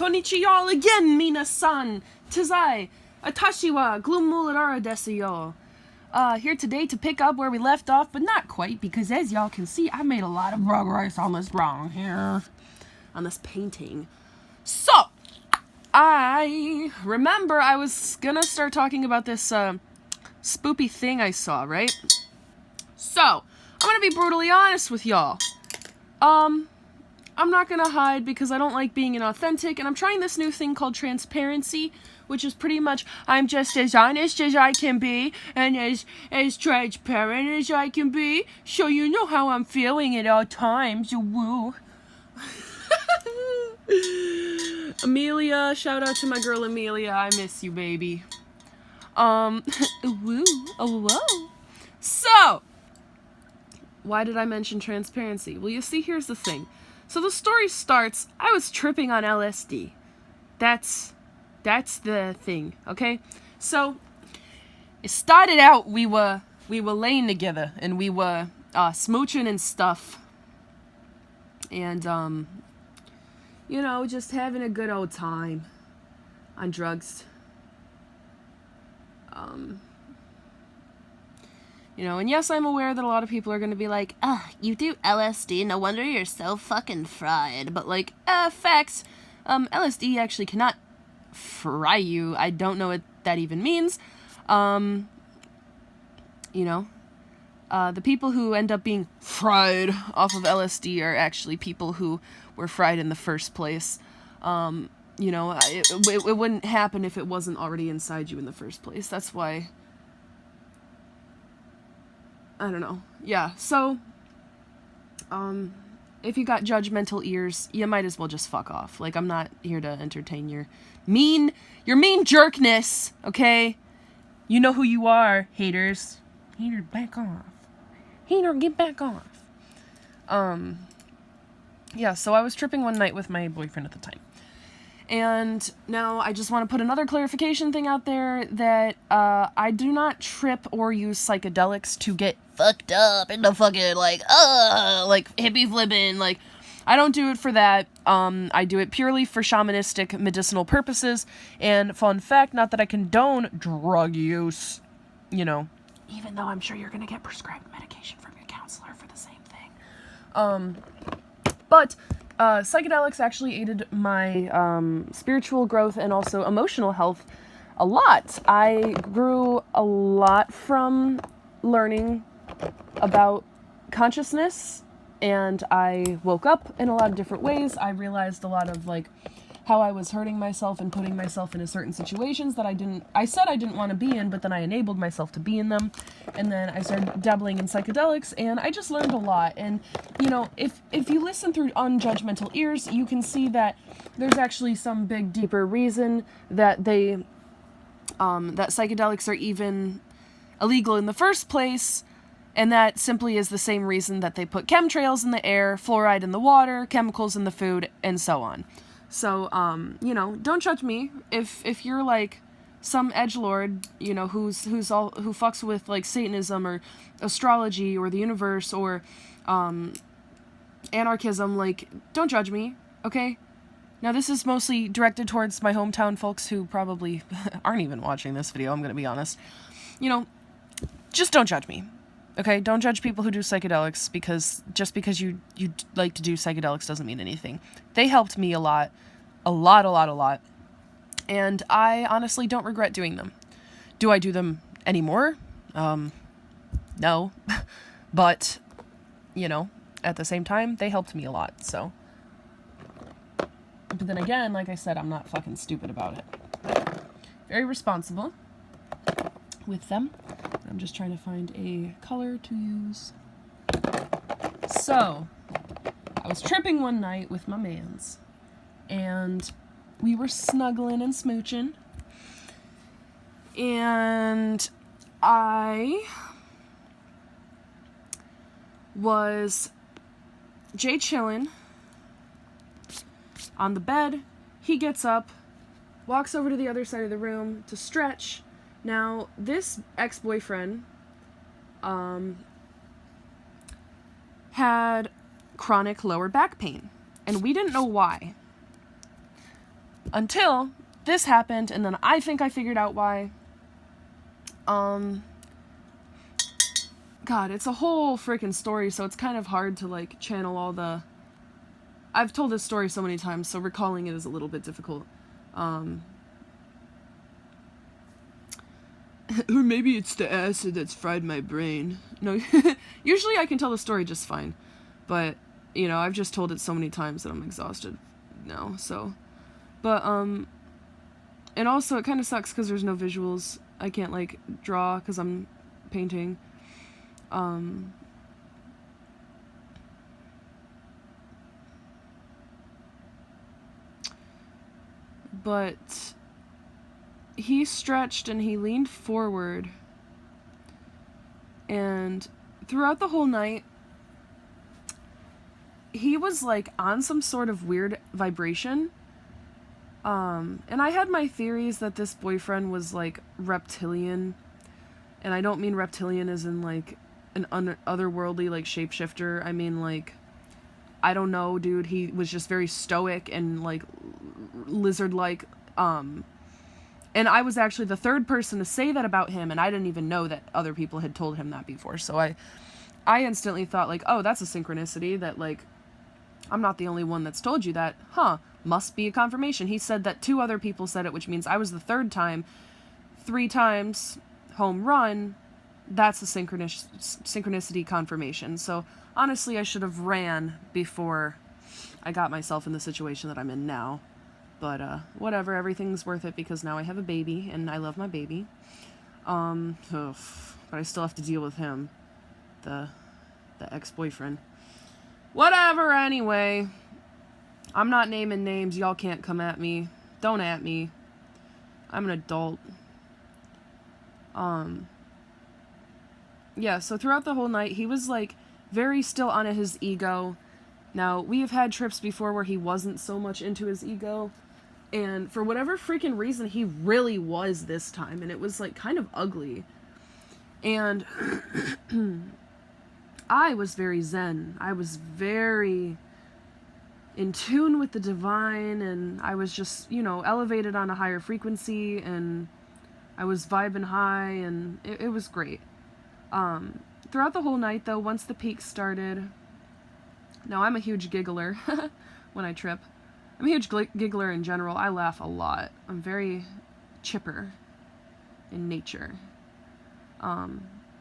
Konnichiwa y'all again, Mina-san. Tis I, Atashi wa Glumulurara desu yo. Here today to pick up where we left off, but not quite, because as y'all can see, I made a lot of progress on this drawing here. On this painting. So, I remember I was gonna start talking about this, spoopy thing I saw, right? So, I'm gonna be brutally honest with y'all. I'm not gonna hide because I don't like being inauthentic, and I'm trying this new thing called transparency, which is pretty much, I'm just as honest as I can be, and as transparent as I can be, so you know how I'm feeling at all times, woo. Amelia, shout out to my girl Amelia, I miss you, baby. Woo, oh, whoa. So, why did I mention transparency? Well, you see, here's the thing. So the story starts, I was tripping on LSD. That's the thing, okay? So, it started out, we were laying together, and we were, smooching and stuff. And, you know, just having a good old time on drugs. You know, and yes, I'm aware that a lot of people are going to be like, you do LSD, no wonder you're so fucking fried. But, like, facts, LSD actually cannot fry you. I don't know what that even means. You know, the people who end up being fried off of LSD are actually people who were fried in the first place. You know, it wouldn't happen if it wasn't already inside you in the first place. That's why... I don't know. Yeah, so, if you got judgmental ears, you might as well just fuck off. Like, I'm not here to entertain your mean jerkness, okay? You know who you are, haters. Hater, back off. Hater, get back off. Yeah, so I was tripping one night with my boyfriend at the time. And now I just want to put another clarification thing out there that I do not trip or use psychedelics to get fucked up into fucking like hippie flipping. Like, I don't do it for that. I do it purely for shamanistic medicinal purposes. And fun fact, not that I condone drug use, you know, even though I'm sure you're gonna get prescribed medication from your counselor for the same thing. But psychedelics actually aided my spiritual growth and also emotional health a lot. I grew a lot from learning about consciousness, and I woke up in a lot of different ways. I realized a lot of, like, how I was hurting myself and putting myself into certain situations that I said I didn't want to be in, but then I enabled myself to be in them. And then I started dabbling in psychedelics, and I just learned a lot. And, you know, if you listen through unjudgmental ears, you can see that there's actually some big, deeper reason that that psychedelics are even illegal in the first place, and that simply is the same reason that they put chemtrails in the air, fluoride in the water, chemicals in the food, and so on. So, you know, don't judge me if you're like some edgelord, you know, who fucks with like Satanism or astrology or the universe or anarchism. Like, don't judge me, okay? Now, this is mostly directed towards my hometown folks who probably aren't even watching this video. I'm gonna be honest. You know, just don't judge me, okay? Don't judge people who do psychedelics, because just because you like to do psychedelics doesn't mean anything. They helped me a lot. And I honestly don't regret doing them. Do I do them anymore? No. But, you know, at the same time, they helped me a lot, so. But then again, like I said, I'm not fucking stupid about it. Very responsible with them. I'm just trying to find a color to use. So, I was tripping one night with my mans, and we were snuggling and smooching, and I was Jay chilling on the bed. He gets up, walks over to the other side of the room to stretch. Now, this ex-boyfriend had chronic lower back pain, and we didn't know why. Until this happened, and then I think I figured out why. God, it's a whole freaking story, so it's kind of hard to, like, channel all the... I've told this story so many times, so recalling it is a little bit difficult. Or maybe it's the acid that's fried my brain. No, usually I can tell the story just fine. But, you know, I've just told it so many times that I'm exhausted now, so... But, and also it kind of sucks because there's no visuals. I can't, like, draw because I'm painting. But he stretched and he leaned forward, and throughout the whole night, he was, like, on some sort of weird vibration. And I had my theories that this boyfriend was, like, reptilian. And I don't mean reptilian as in, like, an otherworldly, like, shapeshifter. I mean, like, I don't know, dude. He was just very stoic and, like, lizard-like. And I was actually the third person to say that about him, and I didn't even know that other people had told him that before. So I instantly thought, like, oh, that's a synchronicity that, like, I'm not the only one that's told you that. Huh, must be a confirmation. He said that 2 other people said it, which means I was the third time. 3 times, home run, that's a synchronicity confirmation. So, honestly, I should have ran before I got myself in the situation that I'm in now. But, whatever, everything's worth it because now I have a baby, and I love my baby. But I still have to deal with him. The ex-boyfriend. Whatever, anyway. I'm not naming names. Y'all can't come at me. Don't at me. I'm an adult. Yeah, so throughout the whole night, he was, like, very still on his ego. Now, we have had trips before where he wasn't so much into his ego. And for whatever freaking reason, he really was this time. And it was, like, kind of ugly. And I was very zen. I was very in tune with the divine, and I was just, you know, elevated on a higher frequency, and I was vibing high, and it was great. Throughout the whole night, though, once the peak started... Now, I'm a huge giggler when I trip. I'm a huge giggler in general. I laugh a lot. I'm very chipper in nature.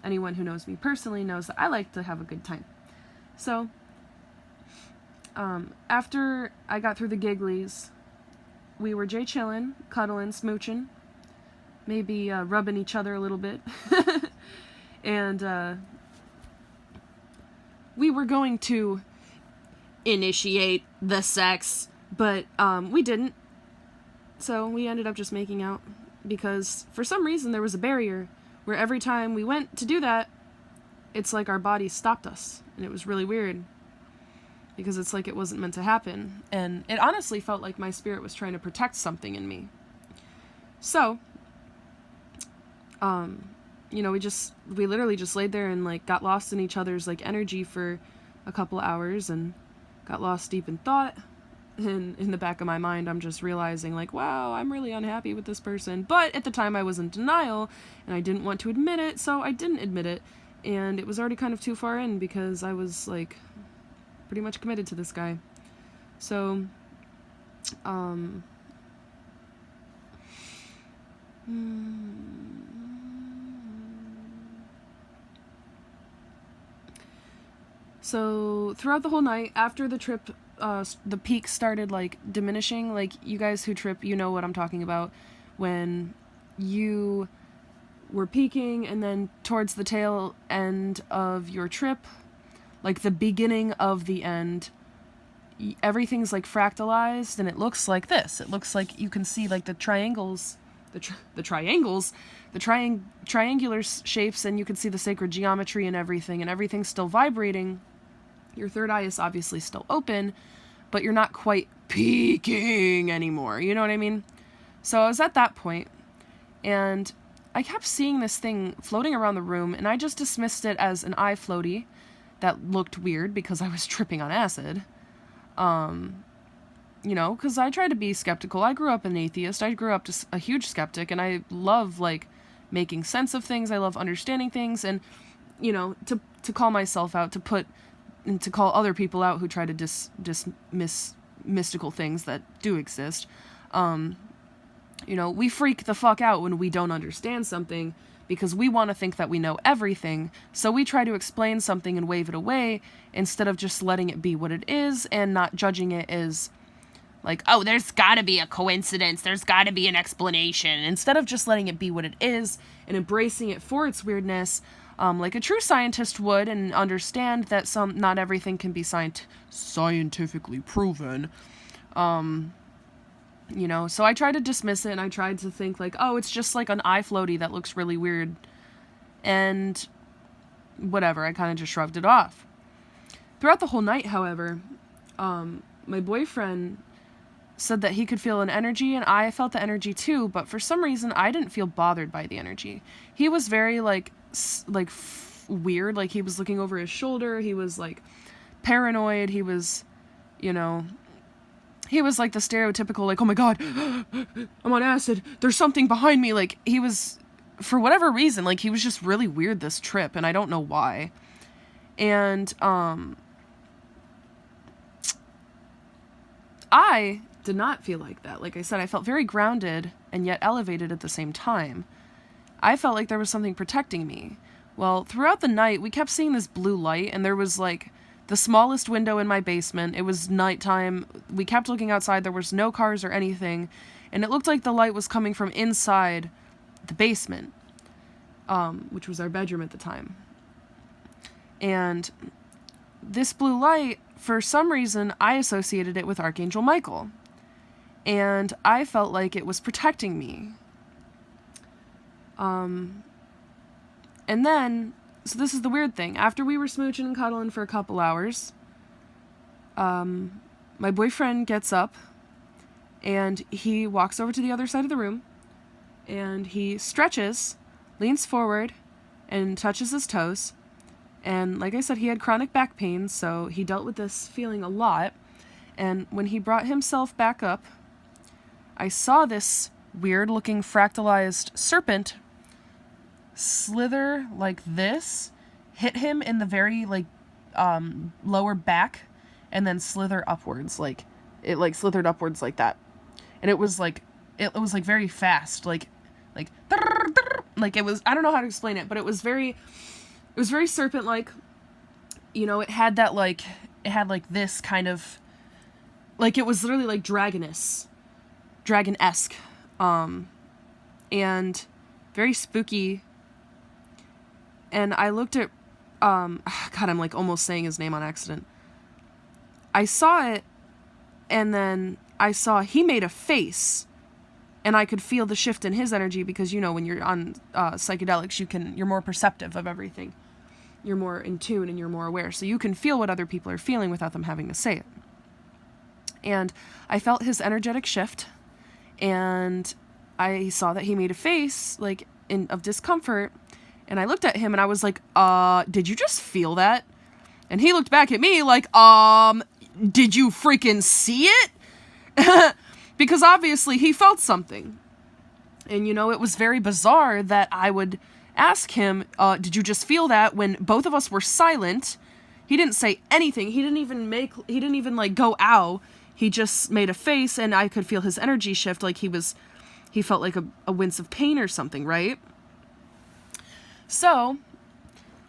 Anyone who knows me personally knows that I like to have a good time. So, after I got through the gigglies, we were chillin', cuddling, smooching, maybe rubbing each other a little bit. And we were going to initiate the sex, but we didn't. So we ended up just making out because for some reason there was a barrier where every time we went to do that, it's like our bodies stopped us, and it was really weird because it's like it wasn't meant to happen, and it honestly felt like my spirit was trying to protect something in me. So, you know, we literally just laid there and, like, got lost in each other's, like, energy for a couple hours and got lost deep in thought. And in the back of my mind, I'm just realizing, like, wow, I'm really unhappy with this person. But at the time, I was in denial, and I didn't want to admit it, so I didn't admit it. And it was already kind of too far in because I was, like, pretty much committed to this guy. So, So, throughout the whole night, after the trip, the peak started, like, diminishing. Like, you guys who trip, you know what I'm talking about. When you were peaking, and then towards the tail end of your trip, like, the beginning of the end, everything's, like, fractalized, and it looks like this. It looks like you can see, like, the triangles, triangular shapes, and you can see the sacred geometry and everything's still vibrating. Your third eye is obviously still open, but you're not quite peaking anymore, you know what I mean? So I was at that point, and I kept seeing this thing floating around the room, and I just dismissed it as an eye floaty that looked weird because I was tripping on acid. you know, because I try to be skeptical. I grew up an atheist. I grew up just a huge skeptic, and I love, like, making sense of things. I love understanding things, and, you know, to call myself out, and to call other people out who try to dismiss mystical things that do exist. You know, we freak the fuck out when we don't understand something because we want to think that we know everything, so we try to explain something and wave it away instead of just letting it be what it is and not judging it as, like, oh, there's gotta be a coincidence, there's gotta be an explanation, instead of just letting it be what it is and embracing it for its weirdness, like a true scientist would, and understand that not everything can be scientifically proven. You know, so I tried to dismiss it, and I tried to think, like, oh, it's just like an eye floaty that looks really weird, and whatever, I kind of just shrugged it off. Throughout the whole night, however, my boyfriend said that he could feel an energy, and I felt the energy too, but for some reason, I didn't feel bothered by the energy. He was very, weird, like, he was looking over his shoulder, he was, like, paranoid, he was, you know, he was, like, the stereotypical, like, oh my god, I'm on acid, there's something behind me, like, he was, for whatever reason, like, he was just really weird this trip, and I don't know why. And, I did not feel like that. Like I said, I felt very grounded and yet elevated at the same time. I felt like there was something protecting me. Well, throughout the night, we kept seeing this blue light, and there was, like, the smallest window in my basement. It was nighttime. We kept looking outside. There was no cars or anything, and it looked like the light was coming from inside the basement, which was our bedroom at the time. And this blue light, for some reason, I associated it with Archangel Michael, and I felt like it was protecting me. And then, so this is the weird thing, after we were smooching and cuddling for a couple hours, my boyfriend gets up, and he walks over to the other side of the room, and he stretches, leans forward, and touches his toes. And like I said, he had chronic back pain, so he dealt with this feeling a lot. And when he brought himself back up, I saw this weird-looking fractalized serpent slither like this, hit him in the very, like, lower back, and then slither upwards, like, it, like, slithered upwards like that. And it was, like, very fast, like, it was, I don't know how to explain it, but it was very serpent-like. You know, it had this kind of, like, it was literally, like, dragon-esque, and very spooky. And I looked at, God, I'm, like, almost saying his name on accident. I saw it, and then I saw he made a face, and I could feel the shift in his energy, because, you know, when you're on psychedelics, you're more perceptive of everything. You're more in tune, and you're more aware, so you can feel what other people are feeling without them having to say it. And I felt his energetic shift, and I saw that he made a face, like, of discomfort, and I looked at him, and I was like, did you just feel that? And he looked back at me like, did you freaking see it? Because obviously he felt something. And, you know, it was very bizarre that I would ask him, did you just feel that, when both of us were silent. He didn't say anything. He didn't even like go ow. He just made a face, and I could feel his energy shift, like he felt like a wince of pain or something, right? So,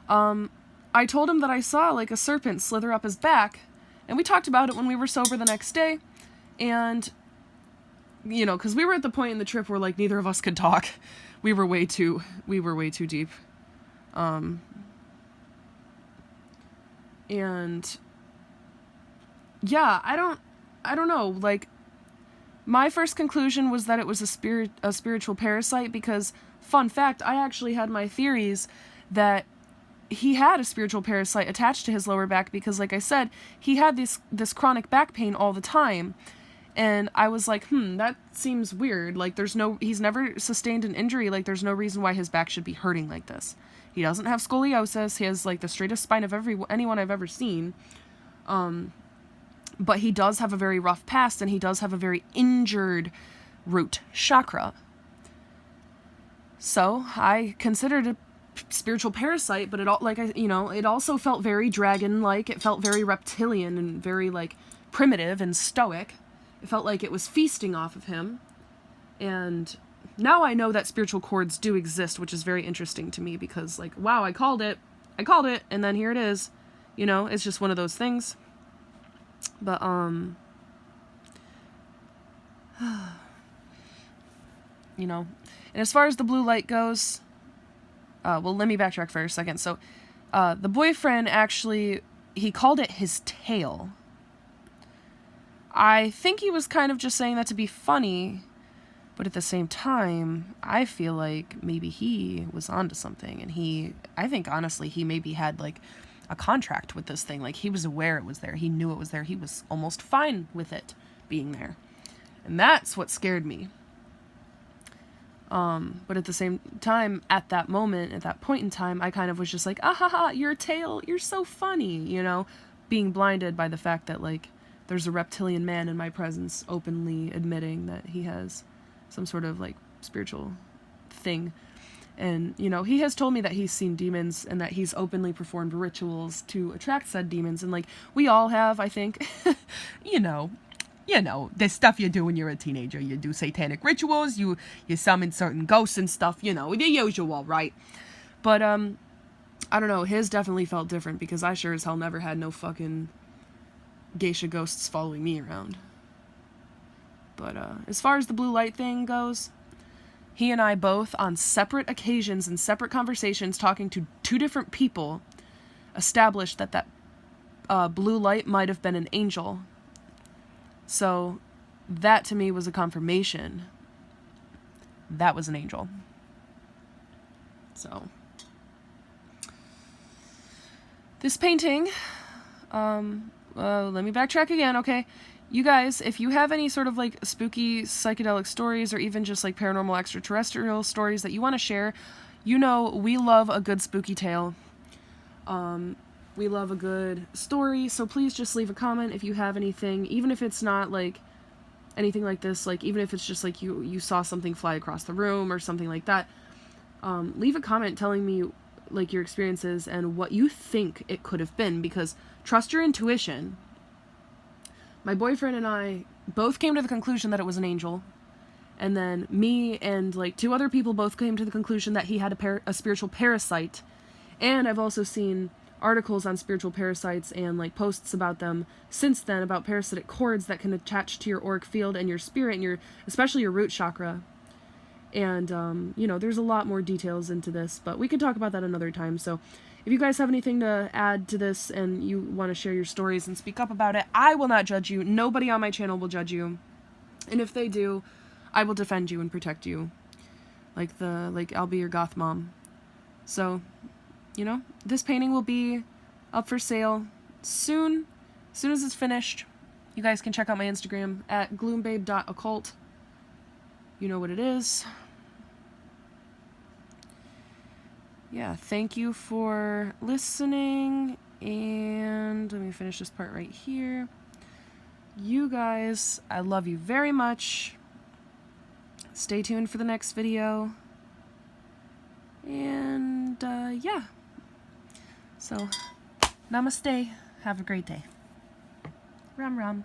I told him that I saw, like, a serpent slither up his back, and we talked about it when we were sober the next day, and, you know, because we were at the point in the trip where, like, neither of us could talk. We were way too deep. And, yeah, I don't know, like, my first conclusion was that it was a spiritual parasite, because, fun fact, I actually had my theories that he had a spiritual parasite attached to his lower back, because, like I said, he had this chronic back pain all the time. And I was like, that seems weird. Like, he's never sustained an injury. Like, there's no reason why his back should be hurting like this. He doesn't have scoliosis. He has, like, the straightest spine of anyone I've ever seen. But he does have a very rough past, and he does have a very injured root chakra. So I considered it spiritual parasite, but it all, like, it also felt very dragon-like. It felt very reptilian and very, like, primitive and stoic. It felt like it was feasting off of him. And now I know that spiritual chords do exist, which is very interesting to me because, like, wow, I called it, and then here it is. You know, it's just one of those things. But, you know, and as far as the blue light goes, well, let me backtrack for a second. So, the boyfriend actually, he called it his tail. I think he was kind of just saying that to be funny, but at the same time, I feel like maybe he was onto something, and I think honestly, he maybe had, like, a contract with this thing. Like, he was aware it was there. He knew it was there. He was almost fine with it being there. And that's what scared me. But at the same time, at that moment, at that point in time, I kind of was just like, ah ha ha, your tail, you're so funny, you know, being blinded by the fact that, like, there's a reptilian man in my presence openly admitting that he has some sort of, like, spiritual thing. And, you know, he has told me that he's seen demons and that he's openly performed rituals to attract said demons. And, like, we all have, I think, you know, the stuff you do when you're a teenager. You do satanic rituals, you summon certain ghosts and stuff, you know, the usual, right? But, I don't know, his definitely felt different because I sure as hell never had no fucking geisha ghosts following me around. But, as far as the blue light thing goes, he and I both, on separate occasions and separate conversations, talking to two different people, established that blue light might have been an angel. So that to me was a confirmation that was an angel. So this painting, let me backtrack again, okay? You guys, if you have any sort of, like, spooky psychedelic stories or even just, like, paranormal extraterrestrial stories that you want to share, you know we love a good spooky tale. We love a good story, so please just leave a comment if you have anything, even if it's not, like, anything like this, like, even if it's just, like, you saw something fly across the room or something like that. Leave a comment telling me, like, your experiences and what you think it could have been, because trust your intuition. My boyfriend and I both came to the conclusion that it was an angel, and then me and, like, two other people both came to the conclusion that he had a spiritual parasite, and I've also seen articles on spiritual parasites and, like, posts about them since then, about parasitic chords that can attach to your auric field and your spirit and especially your root chakra. And, you know, there's a lot more details into this, but we could talk about that another time. So if you guys have anything to add to this and you want to share your stories and speak up about it, I will not judge you. Nobody on my channel will judge you. And if they do, I will defend you and protect you. Like I'll be your goth mom. So, you know, this painting will be up for sale soon. As soon as it's finished, you guys can check out my Instagram at gloombabe.occult. You know what it is. Yeah, thank you for listening, and let me finish this part right here. You guys, I love you very much. Stay tuned for the next video. And, yeah. So, namaste. Have a great day. Ram ram.